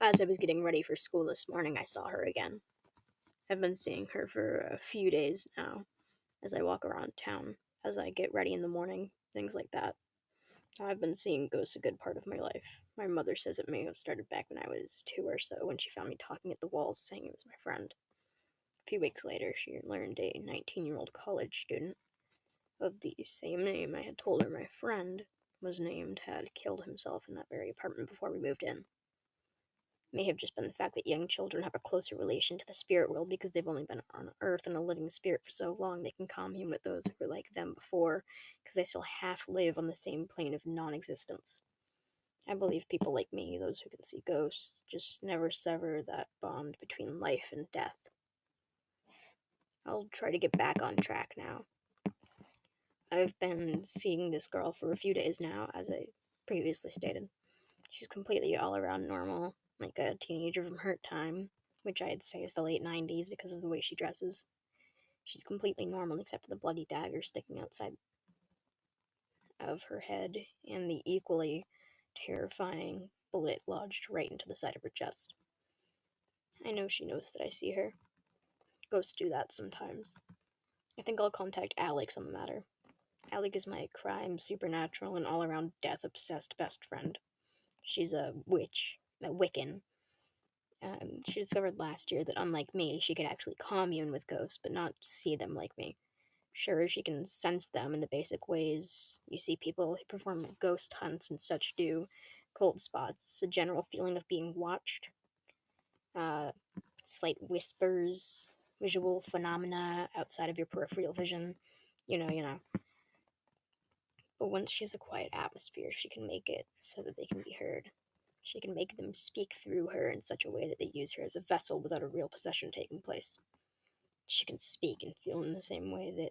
As I was getting ready for school this morning, I saw her again. I've been seeing her for a few days now as I walk around town, as I get ready in the morning, things like that. I've been seeing ghosts a good part of my life. My mother says it may have started back when I was 2 or so, when she found me talking at the walls saying it was my friend. A few weeks later, she learned a 19-year-old college student of the same name I had told her my friend was named had killed himself in that very apartment before we moved in. May have just been the fact that young children have a closer relation to the spirit world because they've only been on Earth and a living spirit for so long. They can commune with those who were like them before because they still half live on the same plane of non-existence. I believe people like me, those who can see ghosts, just never sever that bond between life and death. I'll try to get back on track now. I've been seeing this girl for a few days now, as I previously stated. She's completely all around normal, like a teenager from her time, which I'd say is the late 90s because of the way she dresses. She's completely normal except for the bloody dagger sticking outside of her head and the equally terrifying bullet lodged right into the side of her chest. I know she knows that I see her. Ghosts do that sometimes. I think I'll contact Alyx on the matter. Alyx is my crime, supernatural, and all-around death-obsessed best friend. She's a witch, a Wiccan. She discovered last year that, unlike me, she could actually commune with ghosts, but not see them like me. Sure, she can sense them in the basic ways you see people who perform ghost hunts and such do. Cold spots, a general feeling of being watched, uh, slight whispers, visual phenomena outside of your peripheral vision. You know. But once she has a quiet atmosphere, she can make it so that they can be heard. She can make them speak through her in such a way that they use her as a vessel without a real possession taking place. She can speak and feel in the same way that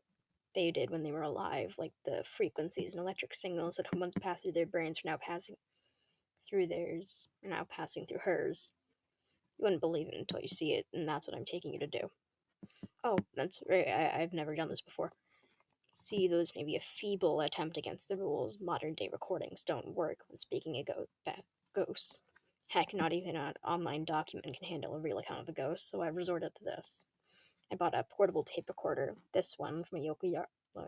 they did when they were alive, like the frequencies and electric signals that once passed through their brains are now passing through theirs, are now passing through hers. You wouldn't believe it until you see it, and that's what I'm taking you to do. Oh, that's right, I've never done this before. See, those may be a feeble attempt against the rules. Modern day recordings don't work when speaking about ghosts. Heck, not even an online document can handle a real account of a ghost, so I resorted to this. I bought a portable tape recorder, this one from a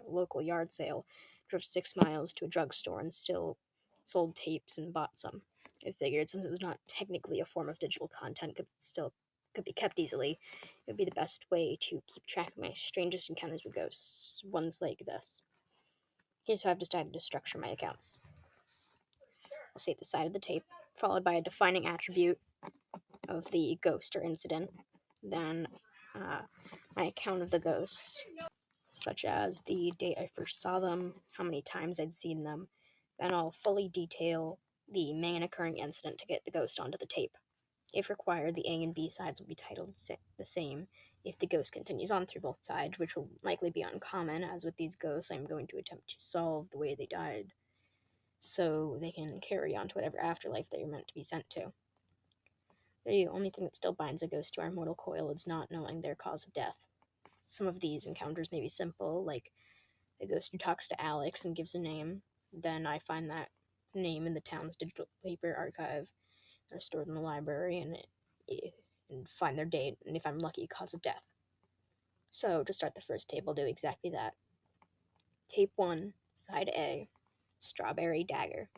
local yard sale, drove 6 miles to a drugstore and still sold tapes and bought some. I figured since it's not technically a form of digital content, could be kept easily, it would be the best way to keep track of my strangest encounters with ghosts, ones like this. Here's how I've decided to structure my accounts. I'll say the side of the tape, followed by a defining attribute of the ghost or incident, then my account of the ghosts, such as the date I first saw them, how many times I'd seen them. Then I'll fully detail the main occurring incident to get the ghost onto the tape. If required, the A and B sides will be titled the same if the ghost continues on through both sides, which will likely be uncommon, as with these ghosts I'm going to attempt to solve the way they died, so they can carry on to whatever afterlife they are meant to be sent to. The only thing that still binds a ghost to our mortal coil is not knowing their cause of death. Some of these encounters may be simple, like the ghost who talks to Alyx and gives a name. Then I find that name in the town's digital paper archive. They're stored in the library and find their date, and if I'm lucky, cause of death. So, to start the first tape, I'll do exactly that. Tape 1, Side A, Strawberry Dagger.